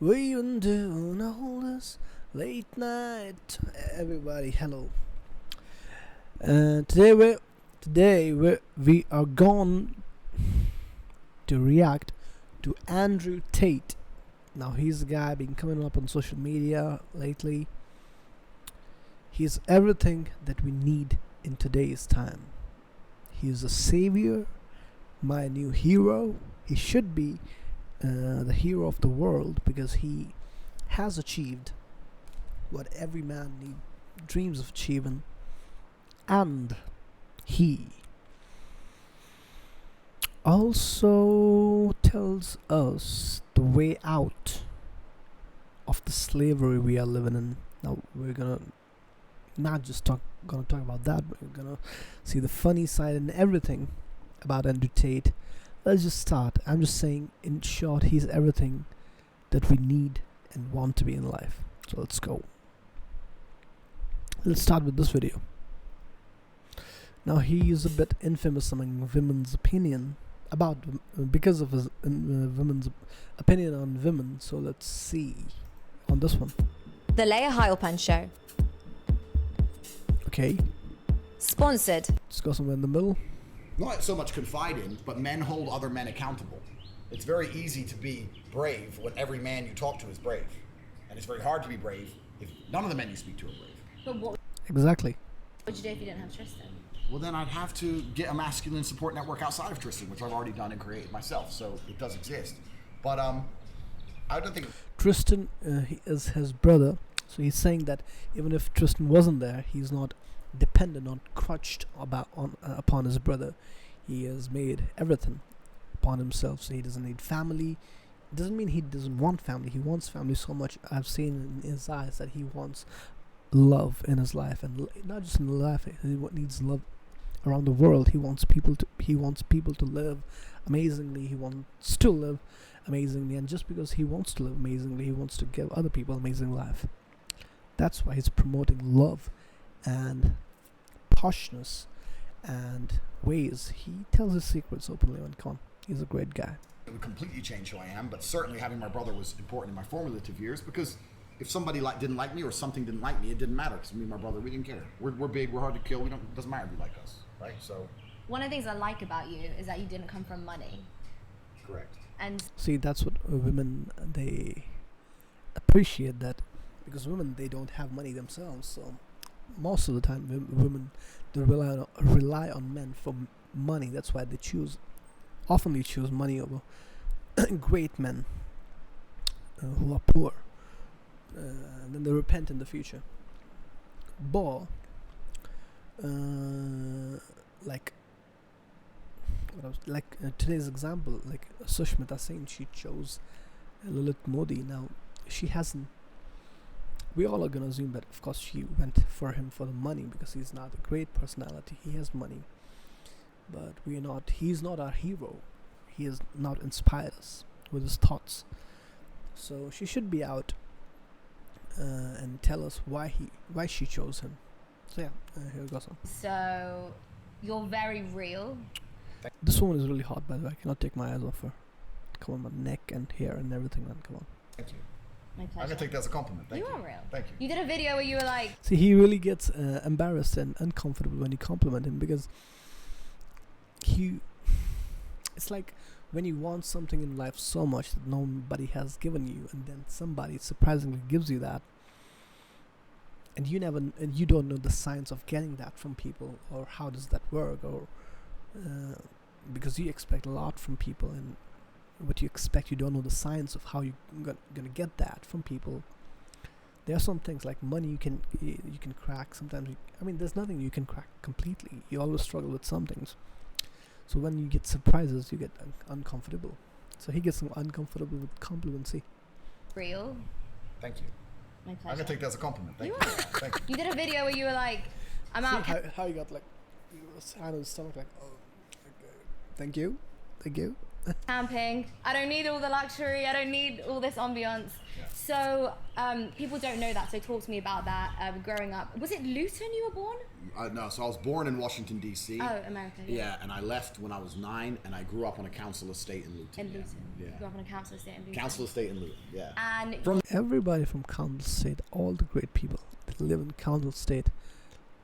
We even doing all this late night. Everybody, hello. We are going to react to Andrew Tate. Now he's a guy been coming up on social media lately. He's everything that we need in today's time. He's a savior, my new hero. He should be the hero of the world because he has achieved what every man dreams of achieving, and he also tells us the way out of the slavery we are living in. Now we're gonna not just gonna talk about that, but we're gonna see the funny side and everything about Andrew Tate. Let's just start. I'm just saying, in short, he's everything that we need and want to be in life. So let's go. Let's start with this video. Now he is a bit infamous among women's opinion because of his women's opinion on women. So let's see on this one. The Leia Heilpan Show. Okay, Sponsored. let's go somewhere in the middle. Not so much confide in, but men hold other men accountable. It's very easy to be brave when every man you talk to is brave. And it's very hard to be brave if none of the men you speak to are brave. But what Exactly. would you do if you didn't have Tristan? Well, then I'd have to get a masculine support network outside of Tristan, which I've already done and created myself, so it does exist. But I don't think... Tristan he is his brother, so he's saying that even if Tristan wasn't there, he's not dependent on crutched upon his brother. He has made everything upon himself, so he doesn't need family. It doesn't mean he doesn't want family. He wants family so much. I've seen in his eyes that he wants love in his life, and not just in life. He needs love around the world. He wants people to live amazingly. He wants to live amazingly, and just because he wants to live amazingly, he wants to give other people amazing life. That's why he's promoting love and poshness and ways. He tells his secrets openly on con. He's a great guy. It would completely change who I am, but certainly having my brother was important in my formative years, because if somebody didn't like me or something didn't like me, it didn't matter, because me and my brother, we didn't care. We're big, we're hard to kill, it doesn't matter if you like us, right? So... One of the things I like about you is that you didn't come from money. Correct. And See, that's what women, they appreciate that, because women, they don't have money themselves, so most of the time women, they rely on men for money. That's why they often choose money over great men who are poor, and then they repent in the future. But today's example, like Sushmita Sen, she chose Lilith Modi. Now she hasn't. We all are gonna assume that, of course, she went for him for the money because he's not a great personality. He has money, but he's not our hero. He has not inspired us with his thoughts. So she should be out and tell us why she chose him. So yeah, here goes on. so you're very real. This woman is really hot, by the way. I cannot take my eyes off her. Come on, my neck and hair and everything, man. Come on. Thank you. My I'm pleasure. going to take that as a compliment. Thank you. You are real. Thank you. You did a video where you were like, See, he really gets embarrassed and uncomfortable when you compliment him, because it's like when you want something in life so much that nobody has given you, and then somebody surprisingly gives you that, and you don't know the science of getting that from people, or how does that work, or because you expect a lot from people, and what you expect, you don't know the science of how you're gonna get that from people. There are some things like money you can crack. Sometimes there's nothing you can crack completely. You always struggle with some things. So when you get surprises, you get uncomfortable. So he gets uncomfortable with compliments. real. Thank you. My I'm pleasure. going to take that as a compliment. Thank You you. are. Thank you. You did a video where you were like, I'm out See how you got like hand on the stomach, like, oh, thank you. camping. I don't need all the luxury. I don't need all this ambiance. Yeah. So people don't know that. So talk to me about that. Growing up, was it Luton you were born? No, so I was born in Washington D.C. Oh, America. Yeah, and I left when I was 9, and I grew up on a council estate in Luton. In Luton. Yeah. You grew up on a council estate in Luton. Council estate in Luton. Yeah. And Everybody from Council State, all the great people that live in Council State,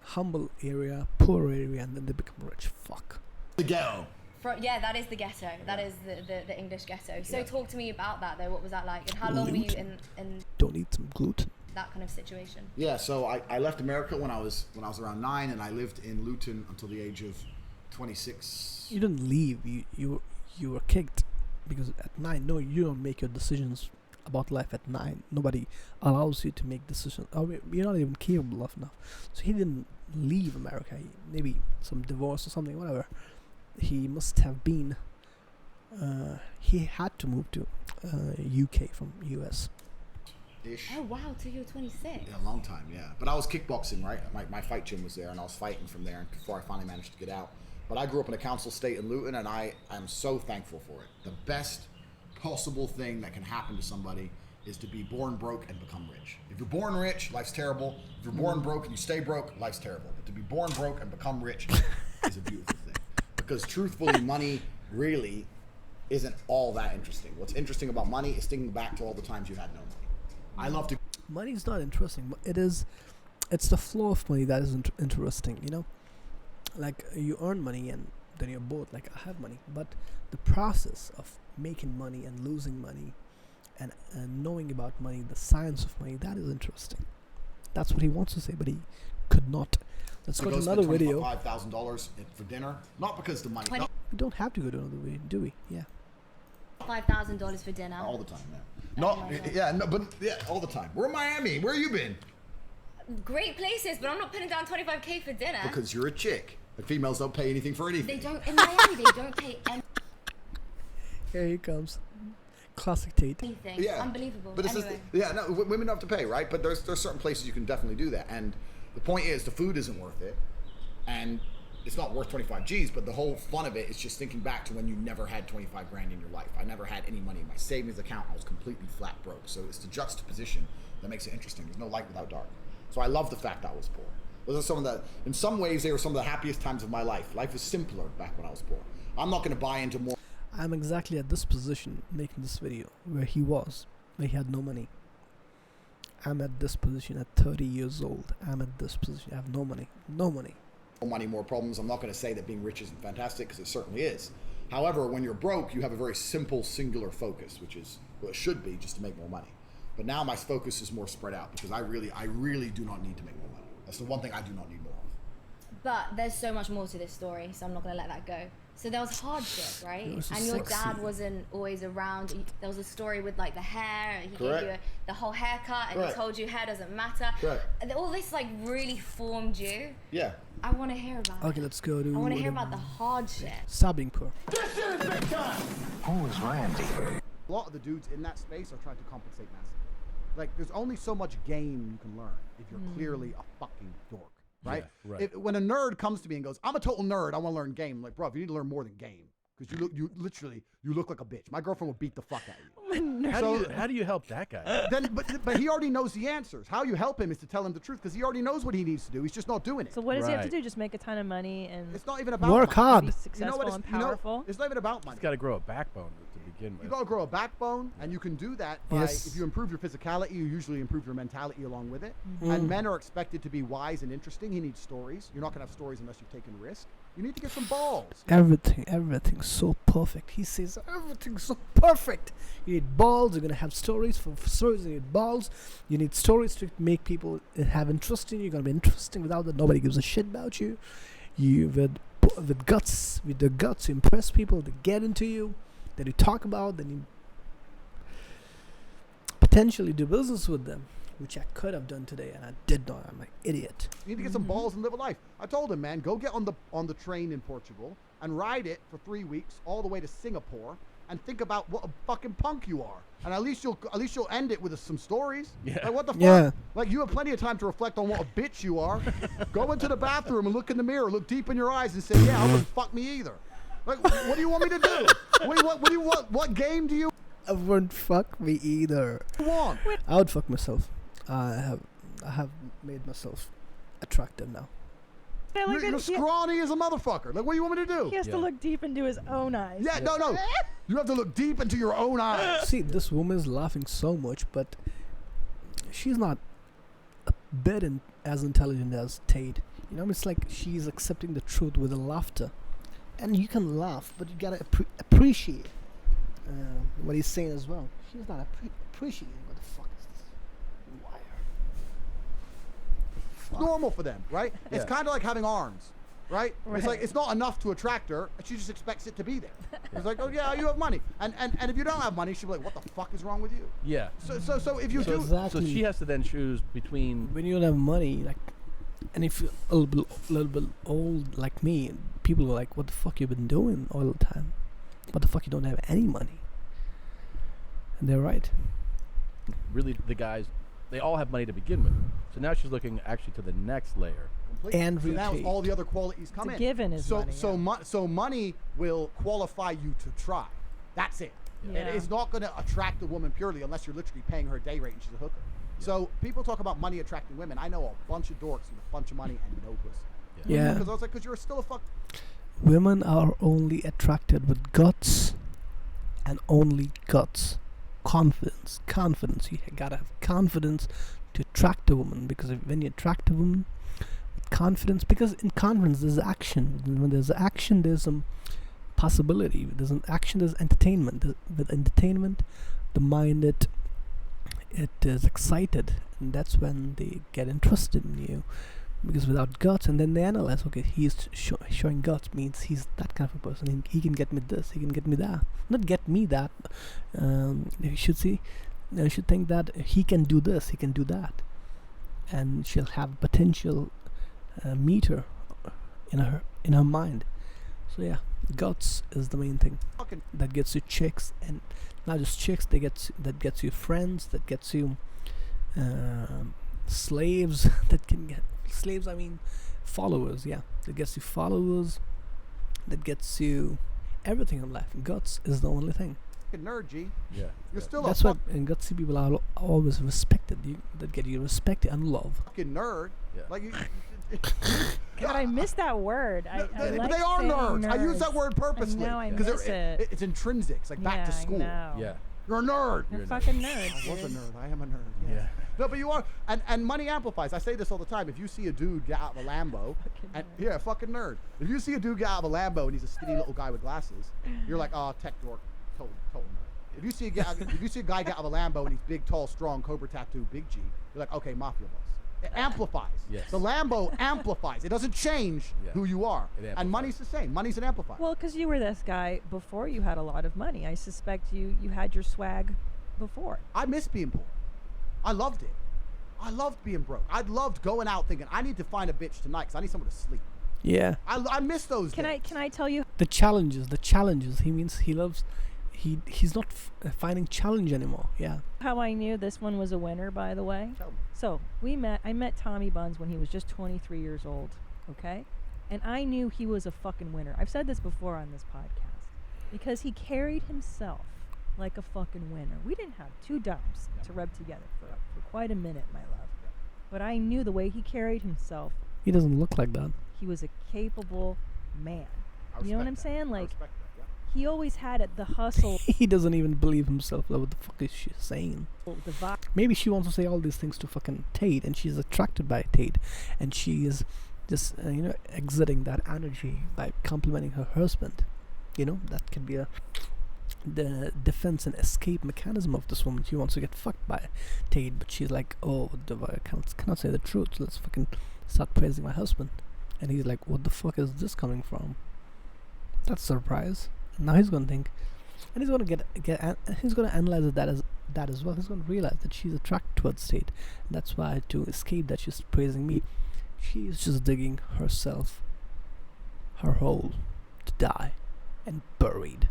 humble area, poor area, and then they become rich. Fuck. The ghetto. yeah, that is the ghetto. That is the English ghetto. So Yeah. talk to me about that though. What was that like? And how long were you in Don't eat some gluten. that kind of situation? Yeah, so I left America when I was around 9, and I lived in Luton until the age of 26. You didn't leave. You were kicked because at 9. No, you don't make your decisions about life at 9. Nobody allows you to make decisions. You're not even capable of enough. So he didn't leave America. Maybe some divorce or something, whatever. He must have been. He had to move to UK from US. Ish. Oh wow, till you were 26. Yeah, a long time, yeah. But I was kickboxing, right? My fight gym was there, and I was fighting from there before I finally managed to get out. But I grew up in a council estate in Luton, and I'm so thankful for it. The best possible thing that can happen to somebody is to be born broke and become rich. If you're born rich, life's terrible. If you're born broke and you stay broke, life's terrible. But to be born broke and become rich is a beautiful thing. Because truthfully, money really isn't all that interesting. What's interesting about money is thinking back to all the times you had no money. I love to. Money is not interesting. It's the flow of money that is interesting. You know, like you earn money and then you're bored. Like I have money, but the process of making money and losing money, and knowing about money, the science of money, that is interesting. That's what he wants to say, but he could not. Let's go to another video. $5,000 for dinner, not because the money. No, We don't have to go to another video, do we? Yeah. $5,000 for dinner. all the time, yeah. No, yeah, no, but yeah, all the time. We're in Miami. Where you been? Great places, but I'm not putting down 25K for dinner. Because you're a chick. And females don't pay anything for anything. They don't in Miami. They don't pay Here he comes. Classic Tate. anything. Yeah, Unbelievable. But it's Anyway. women don't have to pay, right? But there's certain places you can definitely do that. And the point is, the food isn't worth it, and it's not worth 25 G's. But the whole fun of it is just thinking back to when you never had 25 grand in your life. I never had any money in my savings account. I was completely flat broke. So it's the juxtaposition that makes it interesting. There's no light without dark. So I love the fact I was poor. Those are some of the. In some ways, they were some of the happiest times of my life. Life was simpler back when I was poor. I'm not going to buy into more. I'm exactly at this position making this video where he was, where he had no money. I'm at this position at 30 years old. I'm at this position. I have no money. No money. More money, more problems. I'm not going to say that being rich isn't fantastic, because it certainly is. However, when you're broke, you have a very simple, singular focus, which is what it should be, just to make more money. But now my focus is more spread out, because I really do not need to make more money. That's the one thing I do not need more of. But there's so much more to this story, so I'm not going to let that go. So there was hardship, right? It was And your sexy. dad wasn't always around. There was a story with like the hair. He Correct. gave you the whole haircut, and Correct. he told you hair doesn't matter. Correct. And all this like really formed you. Yeah. I want to hear about Okay, it. let's go to. I want to hear about the hardship. Stop being poor. Who is Randy? A lot of the dudes in that space are trying to compensate massively. Like, there's only so much game you can learn if you're clearly a fucking dork, right? Yeah, right. When a nerd comes to me and goes, "I'm a total nerd, I want to learn game," I'm like, bro, you need to learn more than game, because you look like a bitch. My girlfriend will beat the fuck out of you. How do you help that guy? But he already knows the answers. How you help him is to tell him the truth, because he already knows what he needs to do. He's just not doing it. So what does he have to Right. do? Just make a ton of money and It's not even about Work money. hard. be You know successful what? and powerful? It's not even about money. He's got to grow a backbone to begin You with. gotta grow a backbone, and you can do that by, Yes. if you improve your physicality, you usually improve your mentality along with it. And men are expected to be wise and interesting. He needs stories. You're not gonna have stories unless you've taken risk. You need to get some balls. Everything's so perfect. He says everything's so perfect. You need balls. You're gonna have stories. For stories, you need balls. You need stories to make people have interest in you. You're gonna be interesting. Without that, nobody gives a shit about you. You with the guts to impress people, to get into you, that you talk about, then you potentially do business with them, which I could have done today, and I did not. I'm an idiot. You need to get some balls and live a life. I told him, man, go get on the train in Portugal and ride it for 3 weeks all the way to Singapore, and think about what a fucking punk you are. And at least you'll end it with some stories. Yeah. Like, what the fuck? Yeah. Like, you have plenty of time to reflect on what a bitch you are. Go into the bathroom and look in the mirror, look deep in your eyes, and say, yeah, I wouldn't fuck me either. Like, what do you want me to do? What game do you? I wouldn't fuck me either. Come on. I would fuck myself. I have made myself attractive now. You're scrawny as a motherfucker. Like, what do you want me to do? He has to look deep into his own eyes. Yeah, no. You have to look deep into your own eyes. See, this woman is laughing so much, but she's not a bit as intelligent as Tate. You know, it's like she's accepting the truth with a laughter. And you can laugh, but you gotta appreciate what he's saying as well. She's not appreciating what the fuck is this wire. It's normal for them, right? It's Yeah. kind of like having arms, right? It's like Right. it's not enough to attract her. She just expects it to be there. It's like, oh yeah, you have money, and if you don't have money, she'll be like, what the fuck is wrong with you? Yeah. So if you So, do, Exactly. so she has to then choose between. When you don't have money, like, and if you're a little bit old like me, people were like, "What the fuck you been doing all the time? What the fuck you don't have any money?" And they're right. Really, the guys, they all have money to begin with. So now she's looking actually to the next layer. And so now rotate. all the other qualities come It's a in. given is so money, yeah. so money will qualify you to try. That's it. Yeah. It's not going to attract a woman purely unless you're literally paying her a day rate and she's a hooker. So people talk about money attracting women. I know a bunch of dorks with a bunch of money and no pussy. Yeah. Because I was like, because you're still a fuck. Women are only attracted with guts, and only guts. Confidence. You gotta have confidence to attract a woman, because when you attract a woman with confidence, because in confidence there's action. When there's action, there's some possibility. There's an action, there's entertainment. With entertainment, the mind it is excited, and that's when they get interested in you. Because without guts, and then they analyze, okay, he's showing guts, means he's that kind of a person. He can get me this, he can get me that. Not get me that. You should see, you should think that he can do this, he can do that, and she'll have potential meter in her mind. So yeah, guts is the main thing Fucking that gets you chicks, and not just chicks. That gets you friends. That gets you slaves. That can get slaves. I mean, followers. Yeah, that gets you followers. That gets you everything in life. Guts is the only thing. nerd, G. Yeah. You're still That's a what and gutsy people are always respected. That get you respect and love. fucking nerd. Yeah. Like you. God, I miss that word. I They like are saying nerds. I use that nerds. word purposely. I know, I 'cause miss it. It's intrinsic. It's like back to Yeah, school. I know. Yeah. You're a nerd. They're You're a fucking nerds. I was a dude. nerd. I am a nerd. Yes. Yeah. No, but you are. And money amplifies. I say this all the time. If you see a dude get out of a Lambo, and yeah, fucking nerd. If you see a dude get out of a Lambo and he's a skinny little guy with glasses, you're like, oh, tech dork, total nerd. If you see a guy get out of a Lambo and he's big, tall, strong, cobra tattoo, big G, you're like, okay, mafia boss. It amplifies. Yes. The Lambo amplifies. It doesn't change Yeah. who you are. It And amplifies. money's the same. Money's an amplifier. Well, because you were this guy before you had a lot of money. I suspect you had your swag before. I miss being poor. I loved it. I loved being broke. I loved going out thinking I need to find a bitch tonight because I need somewhere to sleep. Yeah. I miss those Can days. I tell you? The challenges. He means he loves. He's not finding challenge anymore. Yeah. How I knew this one was a winner, by the way. Tell me. So I met Tommy Buns when he was just 23 years old, okay? And I knew he was a fucking winner. I've said this before on this podcast. Because he carried himself like a fucking winner. We didn't have two dimes to rub together for quite a minute, my love. But I knew the way he carried himself, He doesn't look like that. he was a capable man. I You know what respect I'm that. saying? I Like, respect that, yeah. he always had it, the hustle, He doesn't even believe himself. What the fuck is she saying? the vibe. Maybe she wants to say all these things to fucking Tate, and she's attracted by Tate, and she is just exiting that energy by complimenting her husband. That can be the defense and escape mechanism of this woman. She wants to get fucked by Tate, but she's like, oh, I cannot say the truth. Let's fucking start praising my husband. And he's like, what the fuck is this coming from? That's a surprise. And now he's gonna think, and he's gonna he's gonna analyze that as well. He's gonna realize that she's attracted towards Tate. And that's why, to escape that, she's praising me. She's just digging herself, her hole, to die and buried.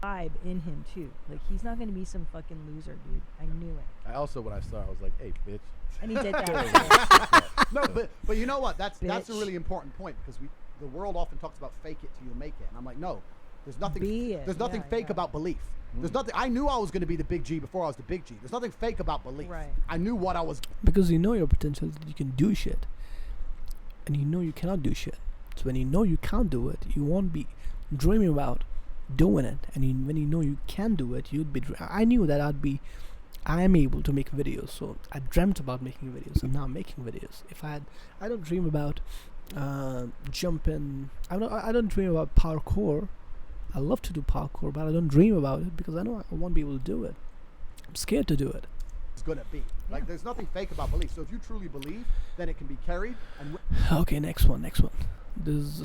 Vibe in him too. Like, he's not gonna be some fucking loser, dude. I knew it. I also, when I saw her, I was like, hey, bitch. And he did that. No, but you know what? That's a Bitch. really important point because the world often talks about fake it till you make it, and I'm like, no, There's nothing. Be it. There's nothing Yeah, fake yeah. about belief. There's nothing. I knew I was going to be the big G before I was the big G. There's nothing fake about belief. Right. I knew what I was. Because you know your potential, that you can do shit, and you know you cannot do shit. So when you know you can't do it, you won't be dreaming about doing it. And when you know you can do it, you'd be. I knew that I am able to make videos, so I dreamt about making videos, and now I'm making videos. I don't dream about jumping. I don't dream about parkour. I love to do parkour, but I don't dream about it because I know I won't be able to do it. I'm scared to do it. Gonna be like there's nothing fake about belief. So if you truly believe, then it can be carried. And Okay, next one. This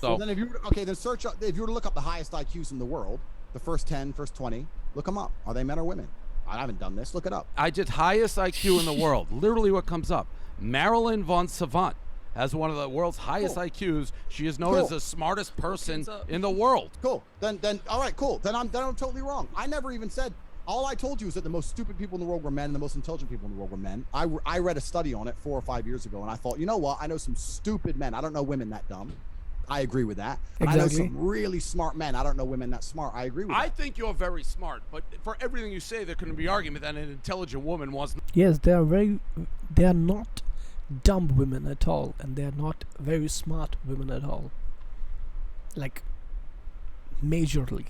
so then if you then search up. If you were to look up the highest IQs in the world, the first 10, first 20, look them up. Are they men or women? I haven't done this. Look it up. I did highest IQ in the world. Literally what comes up. Marilyn von Savant has one of the world's highest IQs. She is known as the smartest person in the world. Cool. Then all right, cool. Then I'm totally wrong. I never even said. All I told you is that the most stupid people in the world were men and the most intelligent people in the world were men. I read a study on it 4 or 5 years ago, and I thought, you know what? I know some stupid men. I don't know women that dumb. I agree with that. And I know some really smart men. I don't know women that smart. I agree with that. I think you're very smart, but for everything you say, there can be argument that an intelligent woman was. Yes, they are not dumb women at all, and they are not very smart women at all. Like, majorly.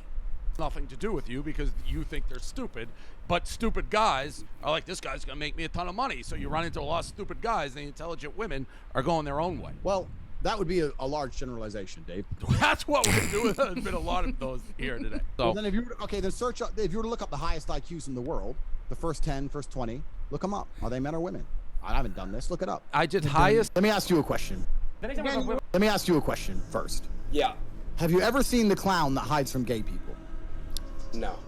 Nothing to do with you because you think they're stupid, but stupid guys are like, this guy's gonna make me a ton of money. So you run into a lot of stupid guys, and the intelligent women are going their own way. Well, that would be a large generalization, Dave. That's what we're doing. There's been a lot of those here today. So Well, then if you then search up. If you were to look up the highest IQs in the world, the first 10, first 20, look them up. Are they men or women? I haven't done this. Look it up. I did highest. Let me ask you a question. Let me ask you a question first. Yeah. Have you ever seen the clown that hides from gay people? No.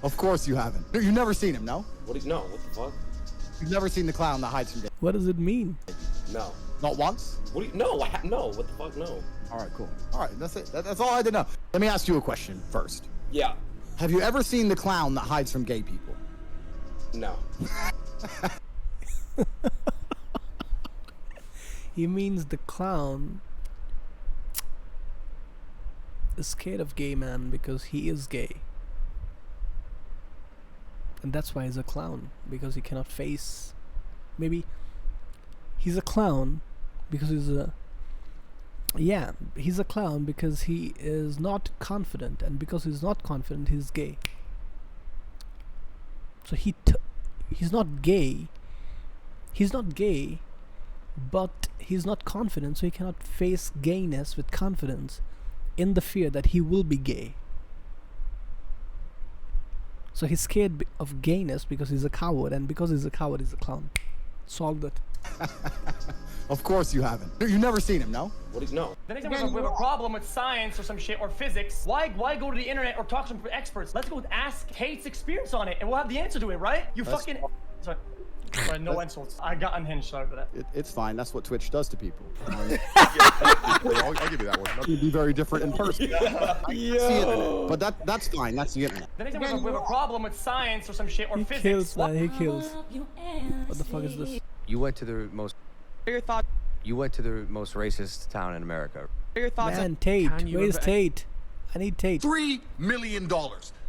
Of course you haven't. You've never seen him, no? What do you know? What the fuck? You've never seen the clown that hides from gay. What does it mean? No. Not once? What do you? No. No. What the fuck? No. All right, cool. All right, that's it. That's all I had to know. Let me ask you a question first. Yeah. Have you ever seen the clown that hides from gay people? No. He means the clown is scared of gay man because he is gay. And that's why he's a clown, because he cannot face. Maybe he's a clown because he's a clown because he is not confident, and because he's not confident, he's gay. So he's not gay. He's not gay, but he's not confident, so he cannot face gayness with confidence in the fear that he will be gay. So he's scared of gayness because he's a coward, and because he's a coward, he's a clown. Solved it. Of course you haven't. You've never seen him, no? What do you know? The next time we have a problem with science or some shit or physics, why go to the internet or talk to some experts? Let's go ask Tate's experience on it, and we'll have the answer to it, right? You fucking. Sorry, no insults. I got unhinged. Sorry for that. It's fine. That's what Twitch does to people. I'll give you that one. It'd be very different in person. Yeah. But that's fine. That's the internet. The next time we have a problem with science or some shit or He physics. kills, man. He kills. What the fuck is this? You went to the most. Your thoughts. You went to the most racist town in America. Your thoughts. Man, Tate. Where's Tate? I need Tate. $3 million.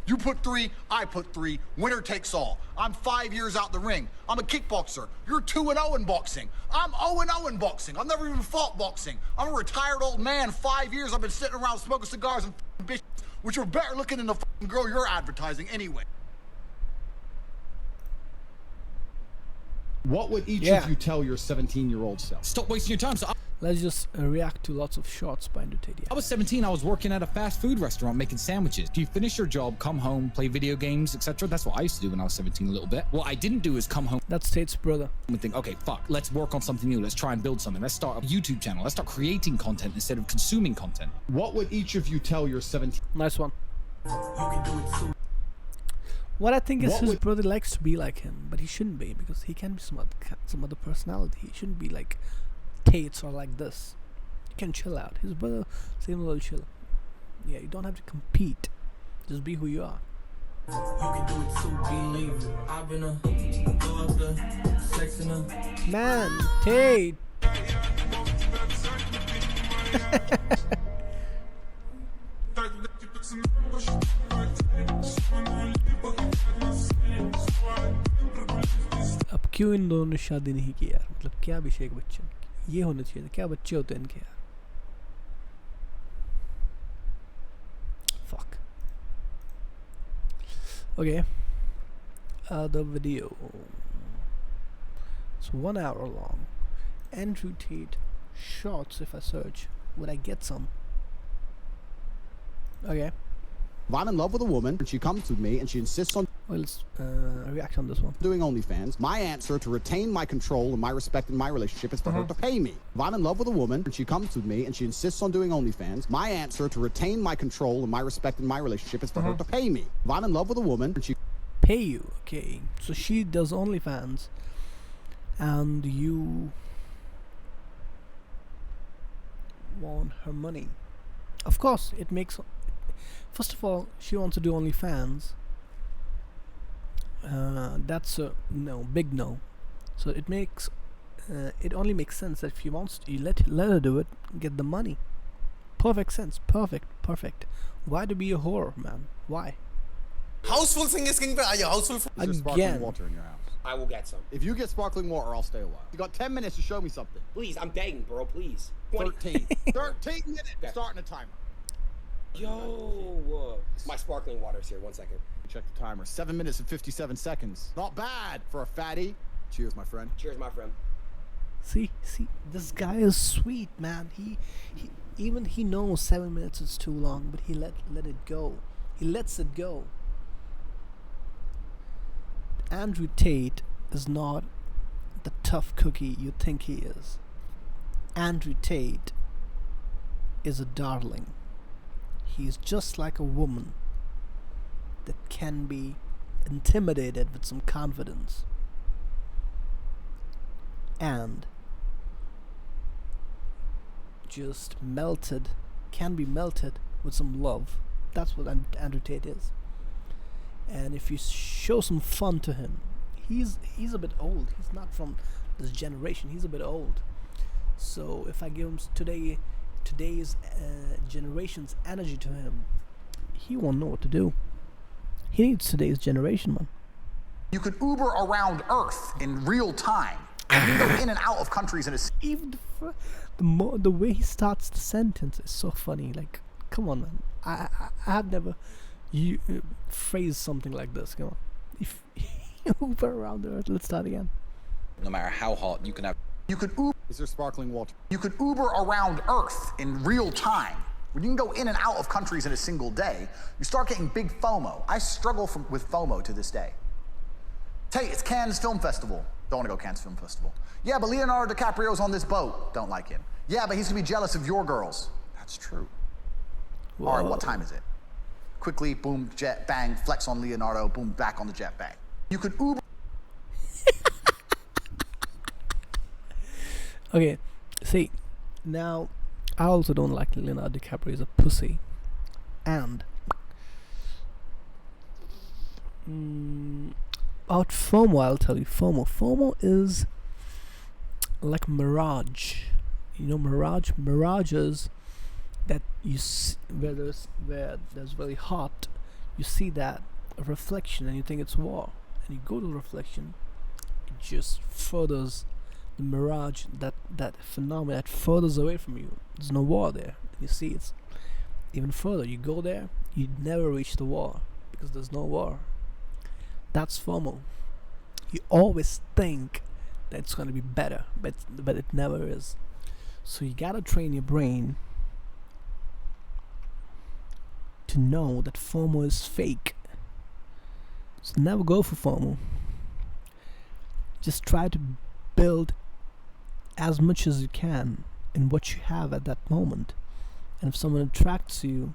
You put 3, I put 3. Winner takes all. I'm 5 years out the ring. I'm a kickboxer. You're 2-0 in boxing. I'm 0-0 in boxing. I've never even fought boxing. I'm a retired old man. 5 years I've been sitting around smoking cigars and bitches, which are better looking than the girl you're advertising anyway. What would each of you tell your 17-year-old self? Stop wasting your time. Let's just react to lots of shots by Tate. I was 17. I was working at a fast food restaurant making sandwiches. You finish your job, come home, play video games, etc. That's what I used to do when I was 17 a little bit. What I didn't do is come home. That's Tate's brother. And think, okay, fuck, let's work on something new. Let's try and build something. Let's start a YouTube channel. Let's start creating content instead of consuming content. What would each of you tell your 17? Nice one. What I think is his brother likes to be like him, but he shouldn't be, because he can be some other personality. He shouldn't be like Tate's or like this. You can chill out. His brother seems a little chill. Yeah, you don't have to compete. Just be who you are. Man, Tate. क्यों इन दोनों ने शादी नहीं की यार? मतलब क्या अभिषेक बच्चन, ये होना चाहिए था, क्या बच्चे होते हैं इनके यार. Fuck. Okay. The video. It's 1 hour long. Andrew Tate shorts. If I search, would I get some? Okay. If I'm in love with a woman and she comes with me and she insists on let's react on this one. doing OnlyFans, my answer to retain my control and my respect in my relationship is for her to pay me. If I'm in love with a woman and she comes with me and she insists on doing OnlyFans, my answer to retain my control and my respect in my relationship is for her to pay me. If I'm in love with a woman and she pay you, okay? So she does OnlyFans, and you want her money. Of course, it makes. First of all, she wants to do OnlyFans. That's a no, big no. So it makes. It only makes sense that if she wants to, you let her do it, get the money. Perfect sense. Perfect. Why to be a whore, man? Why? Houseful thing is king, are you houseful? Is there sparkling water in your house? I will get some. If you get sparkling water, I'll stay a while. You got 10 minutes to show me something. Please, I'm begging, bro. Please. 13. 13 minutes. Okay. Starting the timer. Yo, my sparkling water's here. 1 second. Check the timer. 7 minutes and 57 seconds. Not bad for a fatty. Cheers, my friend. Cheers, my friend. See, this guy is sweet, man. He even he knows 7 minutes is too long, but he let it go. He lets it go. Andrew Tate is not the tough cookie you think he is. Andrew Tate is a darling. He's just like a woman that can be intimidated with some confidence and just can be melted with some love. That's what Andrew Tate is. And if you show some fun to him, he's a bit old. He's not from this generation. He's a bit old. So if I give him today's generation's energy to him, he won't know what to do. He needs today's generation, man. You could Uber around Earth in real time. You go in and out of countries in a even the way he starts the sentence is so funny. Like, come on, man. I have never phrased something like this. Come on. If Uber around the Earth, let's start again. No matter how hot, you can have. You could Uber. Is there sparkling water? You could Uber around Earth in real time. When you can go in and out of countries in a single day, you start getting big FOMO. I struggle with FOMO to this day. Tate, it's Cannes Film Festival. Don't want to go Cannes Film Festival. Yeah, but Leonardo DiCaprio's on this boat. Don't like him. Yeah, but he's gonna be jealous of your girls. That's true. Whoa. All right, what time is it? Quickly, boom, jet, bang, flex on Leonardo, boom, back on the jet, bang. You could Uber. Okay, see, now I also don't like Leonardo DiCaprio. He's a pussy, and about FOMO, I'll tell you. FOMO is like mirage. You know, mirages that you see where there's very hot. You see that a reflection, and you think it's war, and you go to the reflection. It just furthers the mirage, that phenomenon that furthers away from you. There's no war there. You see, it's even further. You go there, you never reach the war because there's no war. That's FOMO. You always think that it's going to be better, but it never is. So you gotta train your brain to know that FOMO is fake. So never go for FOMO. Just try to build as much as you can in what you have at that moment. And if someone attracts you,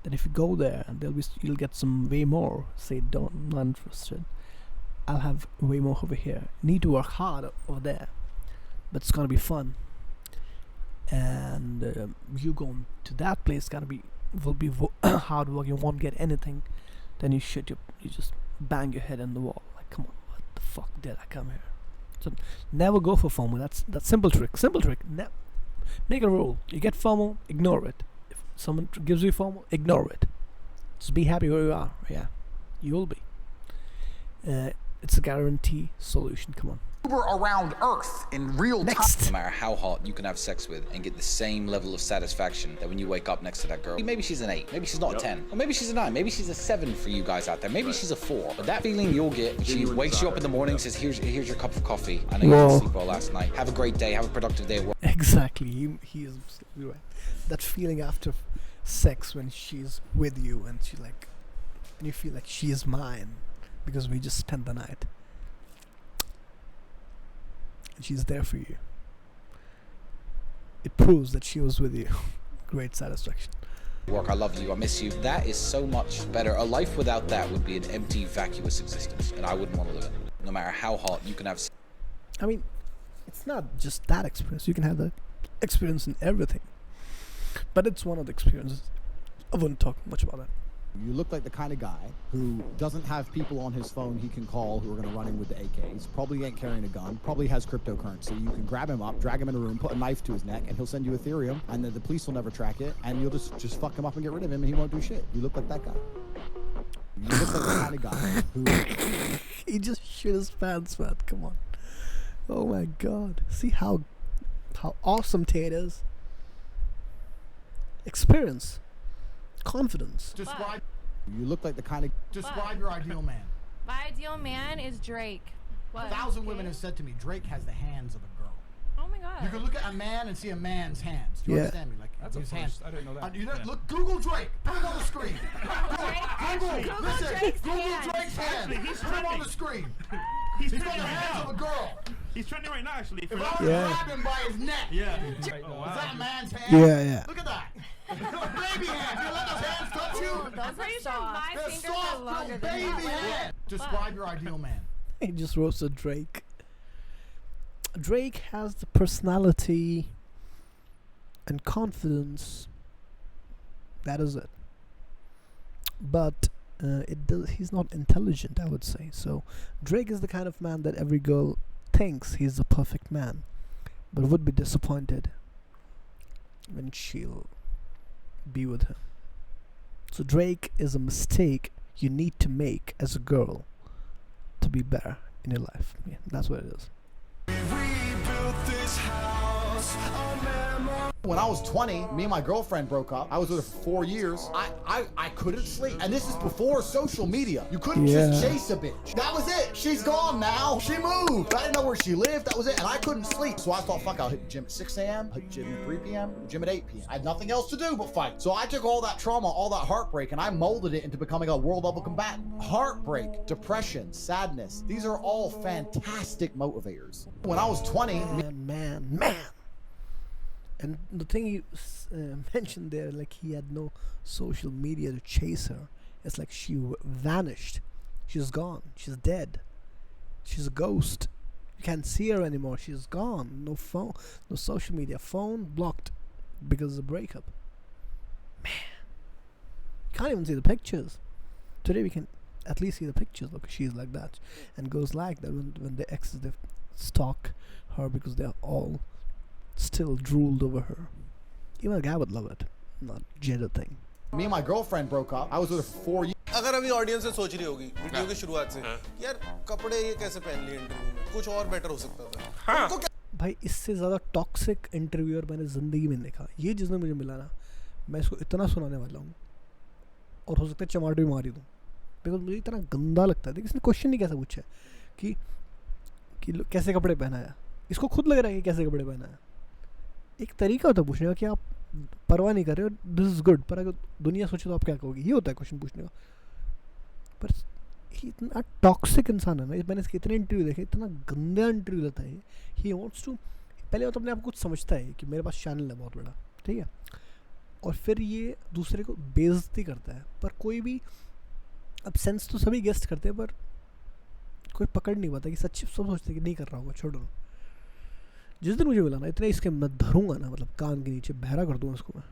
then if you go there, you'll get some way more. Say, don't, I'm not interested. I'll have way more over here. You need to work hard over there, but it's gonna be fun. And you going to that place will be hard work. You won't get anything. Then you just bang your head in the wall. Like, come on, what the fuck did I come here? So never go for FOMO. That's simple trick. Make a rule. You get FOMO, ignore it. If someone gives you FOMO, ignore it. Just be happy where you are. Yeah, you will be. It's a guarantee solution. Come on. Uber around Earth in real time. No matter how hot you can have sex with and get the same level of satisfaction that when you wake up next to that girl. Maybe she's an 8, maybe she's not a 10, or maybe she's a 9, maybe she's a 7 for you guys out there, maybe she's a 4. But that feeling you'll get when she wakes you up in the morning, says, here's your cup of coffee. I know you didn't sleep well last night. Have a great day, have a productive day at work. Exactly. He is absolutely right. That feeling after sex when she's with you and she like, and you feel like she is mine because we just spent the night. And she's there for you. It proves that she was with you. Great satisfaction. Work, I love you, I miss you. That is so much better. A life without that would be an empty, vacuous existence, and I wouldn't want to live it. No matter how hot you can have. I mean, it's not just that experience. You can have that experience in everything. But it's one of the experiences. I wouldn't talk much about that. You look like the kind of guy who doesn't have people on his phone he can call who are going to run him with the AKs, probably ain't carrying a gun, probably has cryptocurrency. You can grab him up, drag him in a room, put a knife to his neck, and he'll send you Ethereum, and then the police will never track it, and you'll just fuck him up and get rid of him, and he won't do shit. You look like that guy. You look like the kind of guy who... He just shit his pants, man. Come on. Oh my god. See how awesome Tate is. Experience. Confidence. Describe. You look like the kind of... Describe your ideal man. My ideal man is Drake. What? 1,000 women have said to me, Drake has the hands of a girl. Oh my god. You can look at a man and see a man's hands. Do you understand me? Like That's his a hands. first. I didn't know that. You know, look, Google Drake. Put him on the screen. Google Listen, Drake's Google hands. Drake's hands. Actually, he's Put him on trending. the screen. He's He's got trending the right hands now. of a girl. He's trending right now, actually. If I was to grab him by his neck, Yeah. is that a man's hand? Yeah, yeah. Look at that. Baby hands. You let those hands touch you? I'm pretty sure my They're fingers are soft, longer little than baby that. hands. Describe your ideal man. He just roasted Drake. Drake has the personality and confidence. That is it. But he's not intelligent, I would say. So Drake is the kind of man that every girl thinks he's the perfect man, but would be disappointed when she'll be with him. So Drake is a mistake you need to make as a girl to be better in your life. Yeah, that's what it is. When I was 20, me and my girlfriend broke up. I was with her for 4 years. I couldn't sleep. And this is before social media. You couldn't just chase a bitch. That was it. She's gone now. She moved. I didn't know where she lived. That was it. And I couldn't sleep. So I thought, fuck, I'll hit the gym at 6 a.m., hit the gym at 3 p.m., gym at 8 p.m. I had nothing else to do but fight. So I took all that trauma, all that heartbreak, and I molded it into becoming a world level combatant. Heartbreak, depression, sadness. These are all fantastic motivators. When I was 20, Man. And the thing you mentioned there, like he had no social media to chase her. It's like she vanished. She's gone. She's dead. She's a ghost. You can't see her anymore. She's gone. No phone, no social media. Phone blocked because of the breakup. Man, you can't even see the pictures. Today we can at least see the pictures. Look, she's like that, and goes like that when the exes they stalk her because they're all still drooled over her. Even a guy would love it. Not gender thing. Me and my girlfriend broke up. I was with her for 4 years. अगर अभी audience से सोच रही होगी video की शुरुआत से यार कपड़े ये कैसे पहन लिए इंटरव्यू में कुछ और बेटर हो सकता था उनको क्या भाई इससे ज़्यादा टॉक्सिक इंटरव्यूअर मैंने ज़िंदगी में देखा. ये जिसने मुझे मिला ना, मैं इसको इतना सुनाने वाला हूँ और हो सकता है चमाट भी मारी दूँ, बिकॉज मुझे इतना गंदा लगता है. देखिए इसने क्वेश्चन नहीं कैसा पूछा है कि कैसे कपड़े पहनाया. इसको खुद लग रहा है कि कैसे कपड़े पहनाया. एक तरीका होता है पूछने का कि आप परवाह नहीं कर रहे हो, दिस इज़ गुड, पर अगर दुनिया सोचे तो आप क्या कहोगे. ये होता है क्वेश्चन पूछने का. पर ये इतना टॉक्सिक इंसान है ना. मैंने इसके इतने इंटरव्यू देखे, इतना गंदा इंटरव्यू लेता है. ही वॉन्ट्स टू, पहले तो अपने आप को कुछ समझता है कि मेरे पास चैनल है बहुत बड़ा, ठीक है, और फिर ये दूसरे को बेइज्जती करता है. पर कोई भी, अब सेंस तो सभी गेस्ट करते हैं, पर कोई पकड़ नहीं पाता कि सच्ची सब सोचते कि नहीं कर रहा होगा, छोड़ो. जिस दिन मुझे मिला ना, इतने इसके मैं धरूंगा ना, मतलब कान के नीचे बहरा कर दूंगा इसको. मैं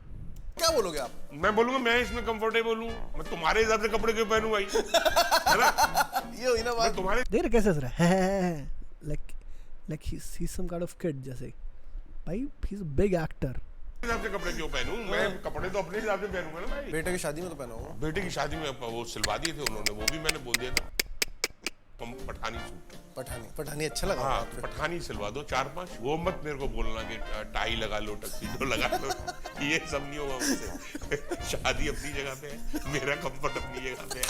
क्या बोलोगे आप? मैं बोलूंगा मैं इसमें कंफर्टेबल हूँ. मैं तुम्हारे हिसाब से कपड़े क्यों पहनूं भाई? है ना? ये हुई ना बात. तुम्हारे देख रहे कैसे हंस रहा है, like he's some kind of kid जैसे. भाई he's a big actor. हिसाब से कपड़े क्यों पहनूं? मैं कपड़े तो अपने हिसाब से पहनूंगा ना भाई. बेटे की शादी में तो पहना होगा. बेटे की शादी में वो सिलवा दिए थे उन्होंने, वो भी मैंने बोल दिया था. पठानी सूट पठानी अच्छा लगा हाँ पठानी सिलवा दो 4-5 वो मत मेरे को बोलना कि टाई लगा लो टक्सीडो लगा लो ये सब नहीं होगा मुझसे शादी अपनी जगह पे है मेरा कंफर्ट अपनी जगह पे है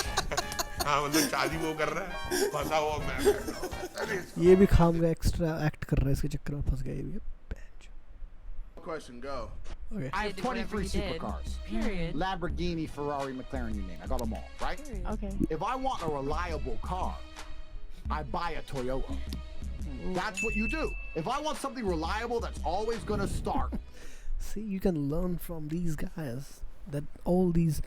हाँ मतलब शादी वो कर रहा है फंसा हुआ मैं कर रहा हूँ ये भी खाम का एक्स्ट्रा एक्ट कर रहा है इसके चक्कर में फंस गया ये भी Question, go. Okay. I have 23 supercars. Period. Lamborghini, Ferrari, McLaren, you name it. I got them all, right? Period. Okay. If I want a reliable car, I buy a Toyota. That's what you do. If I want something reliable that's always going to start. See, you can learn from these guys that all these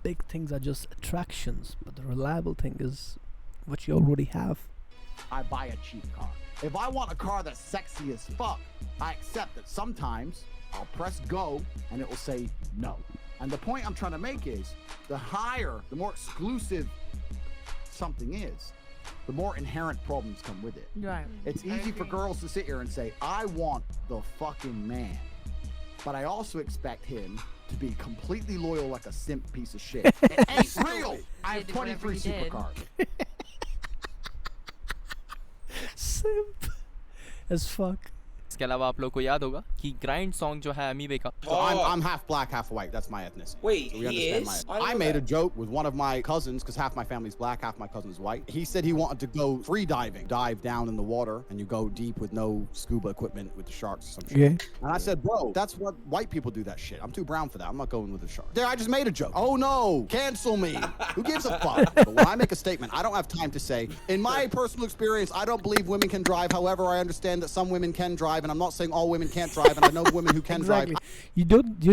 big things are just attractions, but the reliable thing is what you already have. I buy a cheap car. If I want a car that's sexy as fuck, I accept that sometimes I'll press go and it will say no. And the point I'm trying to make is the higher, the more exclusive something is, the more inherent problems come with it. Right. It's easy for girls to sit here and say, I want the fucking man. But I also expect him to be completely loyal like a simp piece of shit. It ain't real. I have 23 supercars. Simp as fuck. इसके अलावा आप लोग को याद होगा कि grind song जो है अमीबे का So I'm half black, half white. That's my ethnicity. Wait, So we he understand is? I made a joke with one of my cousins because half my family's black, half my cousin's white. He said he wanted to go free diving, dive down in the water, and you go deep with no scuba equipment with the sharks or some shit. Yeah. And I said, bro, that's what white people do that shit. I'm too brown for that. I'm not going with the sharks. There, I just made a joke. Oh no, cancel me. Who gives a fuck? But when I make a statement, I don't have time to say, in my personal experience, I don't believe women can drive. However, I understand that some women can drive, and I'm not saying all women can't drive, and I know women who can Exactly. drive. You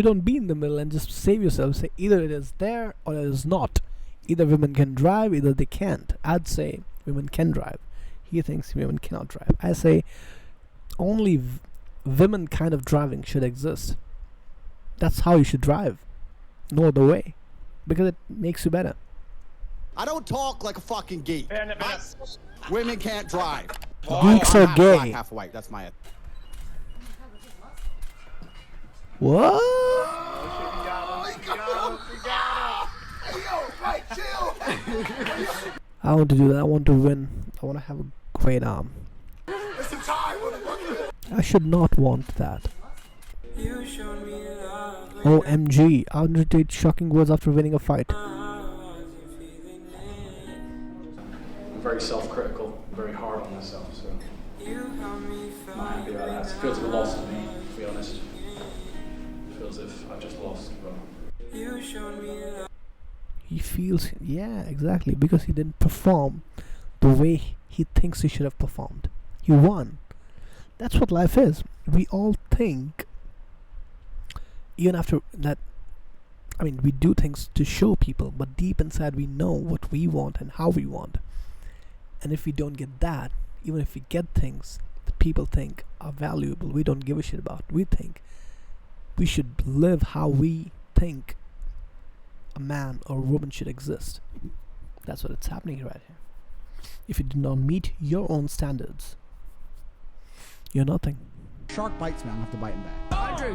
don't be in the middle and just save yourself. Say either it is there or it is not. Either women can drive, either they can't. I'd say women can drive. He thinks women cannot drive. I say only women kind of driving should exist. That's how you should drive. No other way, because it makes you better. I don't talk like a fucking geek. Women can't drive. Geeks I'm are half gay. Black, half white. That's my. What? I want to do that. I want to win. I want to have a great arm. I should not want that. OMG. Andrew Tate shocking words after winning a fight. I'm very self-critical, very hard on myself, so I'm not happy about that. It feels like a loss to me, to be honest. It feels as if I've just lost, but He feels, yeah, exactly, because he didn't perform the way he thinks he should have performed. He won. That's what life is. We all think, even after that, I mean, we do things to show people, but deep inside we know what we want and how we want. And if we don't get that, even if we get things that people think are valuable, we don't give a shit about. We think we should live how we think a man or a woman should exist. That's what it's happening right here. If you do not meet your own standards, you're nothing. Shark bites me, I'm gonna have to bite him back.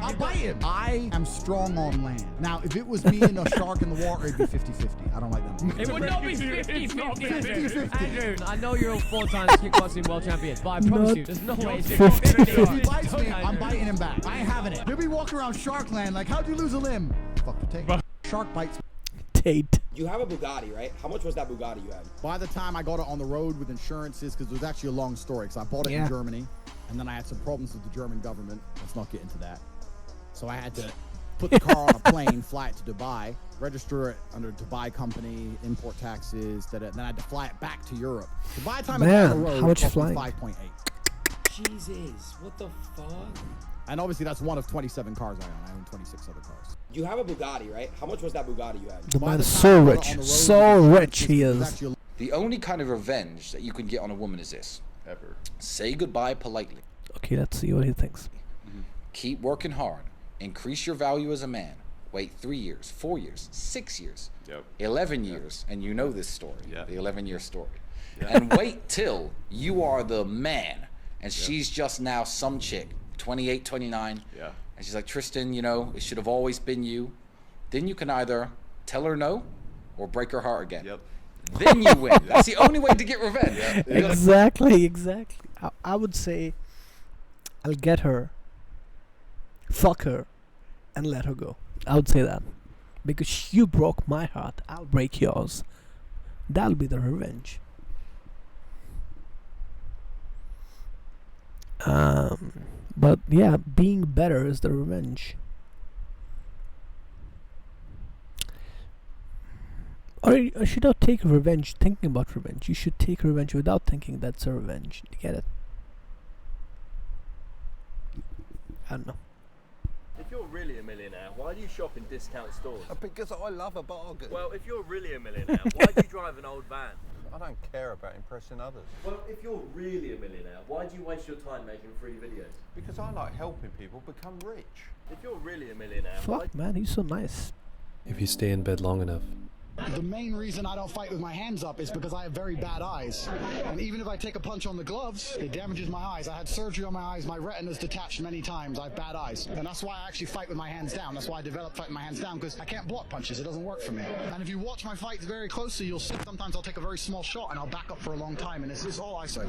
I'll bite him. I am strong on land. Now, if it was me and a shark in the water, it'd be 50-50. I don't like them. It would not be 50-50. 50-50. Andrew, I know you're a four-time kickboxing world champion, but I promise you, there's no way it's 50-50. If he bites me, I'm biting him back. I ain't having it. He'll be walking around Sharkland like, how'd you lose a limb? Fuck the Tate. Shark bites me. Tate. You have a Bugatti, right? How much was that Bugatti you had? By the time I got it on the road with insurances, because it was actually a long story, because I bought it in Germany, and then I had some problems with the German government. Let's not get into that. So I had to put the car on a plane, fly it to Dubai, register it under a Dubai company, import taxes, then I had to fly it back to Europe. So by the time it got on the road, how much it cost me flying? 5.8. Jesus, what the fuck? And obviously that's one of 27 cars I own. I own 26 other cars. You have a Bugatti, right? How much was that Bugatti you had? The man is so rich. So rich he is. The only kind of revenge that you can get on a woman is this. Ever. Say goodbye politely. Okay, let's see what he thinks. Keep working hard. Increase your value as a man. Wait 3 years, 4 years, 6 years, 11 years, and you know this story, the 11-year story. And wait till you are the man, and she's just now some chick, 28, 29, and she's like, Tristan, you know, it should have always been you. Then you can either tell her no or break her heart again. then you win. That's the only way to get revenge. You gotta- Exactly. I would say I'll get her, fuck her, and let her go. I would say that. Because you broke my heart, I'll break yours. That'll be the revenge. But yeah, being better is the revenge. Or you should not take revenge thinking about revenge. You should take revenge without thinking that's a revenge. You get it? I don't know. If you're really a millionaire, why do you shop in discount stores? Because I love a bargain. Well, if you're really a millionaire, why do you drive an old van? I don't care about impressing others. Well, if you're really a millionaire, why do you waste your time making free videos? Because I like helping people become rich. If you're really a millionaire, Fuck, man, he's so nice. If you stay in bed long enough. The main reason I don't fight with my hands up is because I have very bad eyes. And even if I take a punch on the gloves, it damages my eyes. I had surgery on my eyes, my retina's detached many times. I have bad eyes. And that's why I actually fight with my hands down. That's why I developed fighting my hands down, because I can't block punches. It doesn't work for me. And if you watch my fights very closely, you'll see sometimes I'll take a very small shot and I'll back up for a long time. And this is all I say.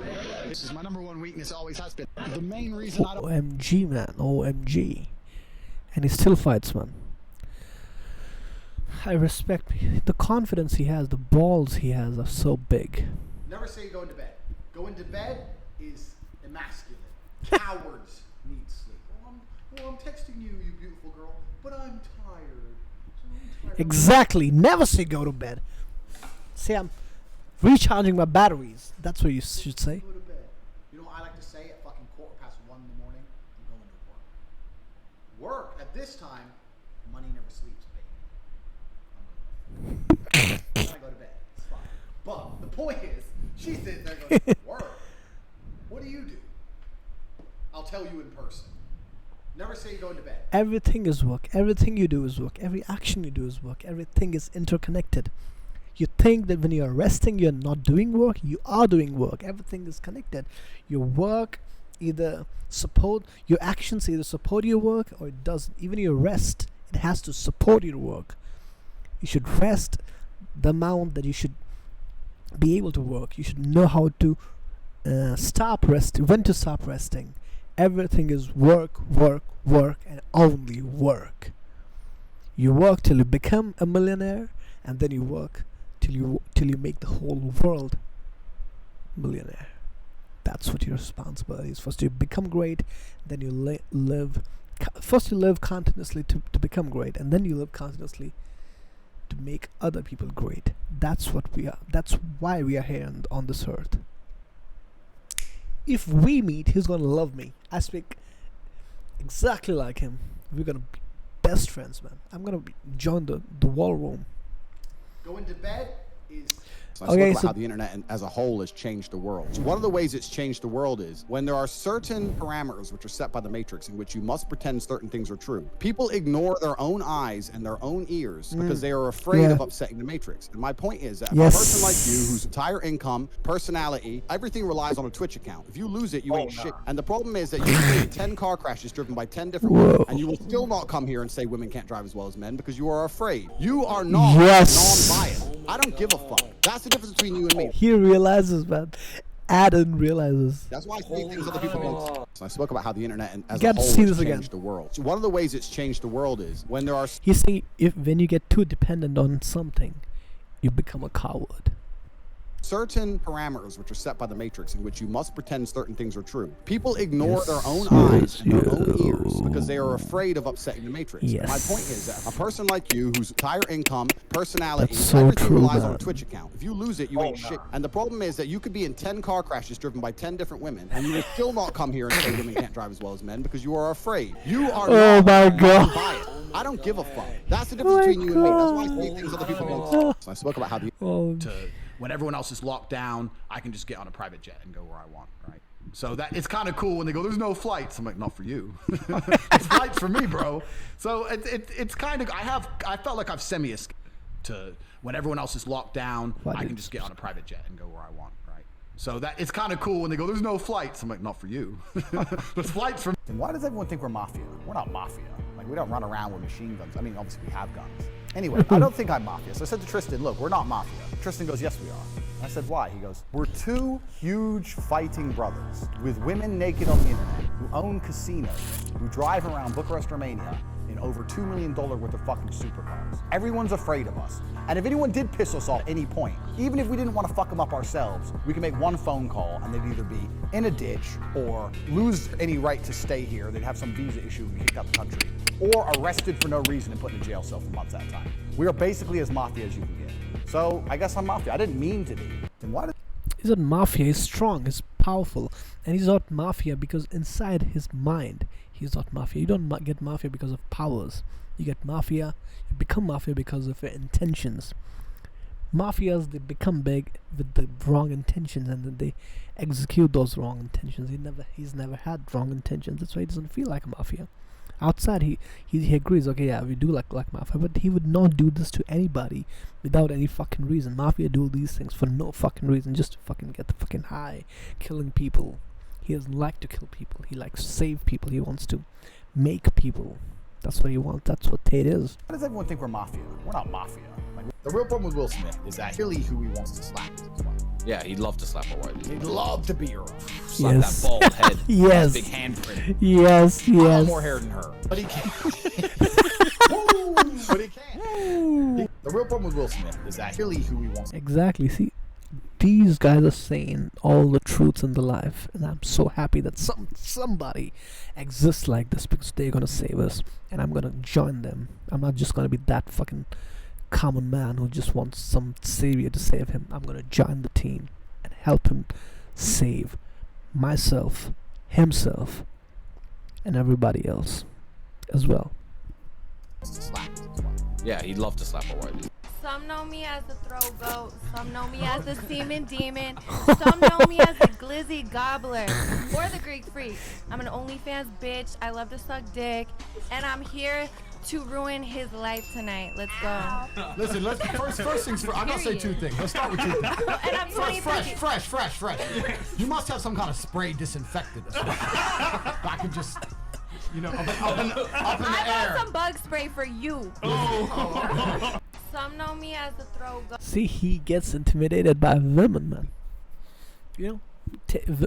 This is my number one weakness, always has been. The main reason I don't... OMG, man. OMG. And he still fights, man. I respect the confidence he has, the balls he has are so big. Never say go into bed. Go into bed is emasculate. Cowards need sleep. I'm texting you, you beautiful girl, but I'm tired. Exactly. Never say go to bed. Say I'm recharging my batteries. That's what you should say. Go to bed. You know what I like to say at fucking 1:15 in the morning? I'm going to work. Work at this time, money never sleeps, baby. I go to bed. It's fine. But the point is, she sits there going, work. What do you do? I'll tell you in person. Never say you go into bed. Everything is work. Everything you do is work. Every action you do is work. Everything is interconnected. You think that when you are resting, you're not doing work. You are doing work. Everything is connected. Your work either support, your actions either support your work or it doesn't. Even your rest, it has to support your work. You should rest the amount that you should be able to work. You should know how to stop resting, when to stop resting. Everything is work, work, work, and only work. You work till you become a millionaire, and then you work till you make the whole world millionaire. That's what your responsibility is. First you become great, then you live. First you live continuously to become great, and then you live continuously to make other people great. That's what we are. That's why we are here on this earth. If we meet, he's gonna love me. I speak exactly like him. We're gonna be best friends, man. I'm gonna join the war room. Go into bed is... Let's look at how the internet as a whole has changed the world. So one of the ways it's changed the world is when there are certain parameters which are set by the Matrix in which you must pretend certain things are true. People ignore their own eyes and their own ears because they are afraid of upsetting the Matrix. And my point is that a person like you whose entire income, personality, everything relies on a Twitch account. If you lose it, you ain't shit. And the problem is that you can be 10 car crashes driven by 10 different women and you will still not come here and say women can't drive as well as men because you are afraid. You are not non-biased. I don't give a fuck. That's the difference between you and me. He realizes, man. Adam realizes. That's why I say things other people don't. So I spoke about how the internet as You a got to whole see has this again. changed the world. So one of the ways it's changed the world is when there are He's saying when you get too dependent on something, you become a coward. certain parameters which are set by the Matrix in which you must pretend certain things are true. People ignore their own eyes and their own ears because they are afraid of upsetting the Matrix. My point is that a person like you whose entire income, personality, everything relies on a Twitch account. If you lose it, you ain't shit. And the problem is that you could be in 10 car crashes driven by 10 different women and you will still not come here and say women can't drive as well as men because you are afraid. You are non-biased. I don't give a fuck. That's the difference between you and me. That's why I say things other people don't. So I spoke about how the when everyone else is locked down, I can just get on a private jet and go where I want, right? So that it's kind of cool when they go, there's no flights. I'm like, not for you. It's flights for me, bro. So it's kind of, I felt like I've semi-escaped to when everyone else is locked down, I can just get on a private jet and go where I want, right? So that it's kind of cool when they go, there's no flights. I'm like, not for you. There's flights for me. Why does everyone think we're mafia? We're not mafia. Like, we don't run around with machine guns. I mean, obviously we have guns. Anyway, I don't think I'm mafia. So I said to Tristan, look, we're not mafia. Tristan goes, yes, we are. I said, why? He goes, we're two huge fighting brothers with women naked on the internet who own casinos, who drive around Bucharest, Romania in over $2 million worth of fucking supercars. Everyone's afraid of us. And if anyone did piss us off at any point, even if we didn't want to fuck them up ourselves, we can make one phone call and they'd either be in a ditch or lose any right to stay here. They'd have some visa issue and be kicked out the country, or arrested for no reason and put in a jail cell for months at a time. We are basically as mafia as you can get. So I guess I'm mafia. I didn't mean to be. Then why did... He's not mafia, he's strong, he's powerful. And he's not mafia because inside his mind, he's not mafia. You don't get mafia because of powers. You get mafia, you become mafia because of your intentions. Mafias, they become big with the wrong intentions and then they execute those wrong intentions. He's never had wrong intentions. That's why he doesn't feel like a mafia. Outside, he agrees, okay, yeah, we do like mafia, but he would not do this to anybody without any fucking reason. Mafia do these things for no fucking reason, just to fucking get the fucking high, killing people. He doesn't like to kill people. He likes to save people. He wants to make people. That's what he wants. That's what Tate is. Why does everyone think we're mafia? We're not mafia. Like, the real problem with Will Smith is that really who he wants to slap is his wife. Yeah, he'd love to slap a wife. He'd love to beat her up. Slap Yes. that bald head. Yes. Big handprint. Yes, I want yes. more hair than her. But he can't. But he can't. The real problem with Will Smith is that really who he wants. Exactly. See, these guys are saying all the truths in the life, and I'm so happy that somebody exists like this because they're gonna save us, and I'm gonna join them. I'm not just gonna be that fucking common man who just wants some savior to save him. I'm gonna join the team and help him save myself, himself, and everybody else as well. Yeah, he'd love to slap a wife. Some know me as the throw goat. Some know me as the semen demon. Some know me as the glizzy gobbler or the Greek freak. I'm an OnlyFans bitch. I love to suck dick, and I'm here to ruin his life tonight. Let's go. Listen, let's first things first. I'm gonna say two things. Let's start with two. And I'm Fresh. You must have some kind of spray disinfectant. I can just, you know, up in the I air. got some bug spray for you. Some know me as the throw goat. See, he gets intimidated by women, man. You know,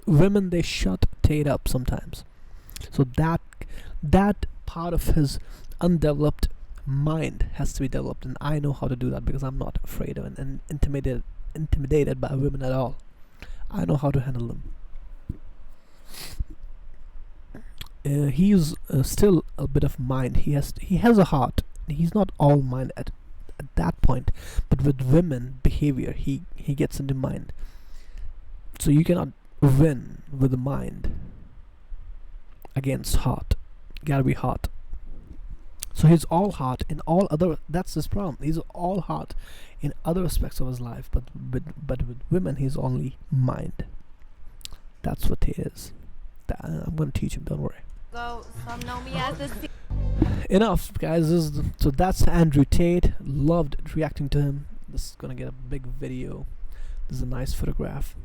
women, they shut Tate up sometimes. So that part of his undeveloped mind has to be developed, and I know how to do that because I'm not afraid of and intimidated by women at all. I know how to handle them. He's still a bit of mind. He has a heart. He's not all mind at that point, but with women behavior, he gets into mind. So you cannot win with the mind against heart. You gotta be heart. So he's all heart in all other. That's his problem. He's all heart in other aspects of his life, but with women, he's only mind. That's what he is. I'm gonna teach him. Don't worry. Go. Some know me as the Enough, guys. So that's Andrew Tate. Loved reacting to him. This is gonna get a big video. This is a nice photograph.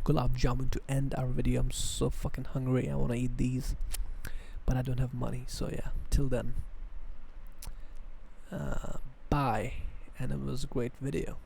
Gulab jamun to end our video. I'm so fucking hungry. I wanna eat these, but I don't have money. So yeah. Till then. Bye. And it was a great video.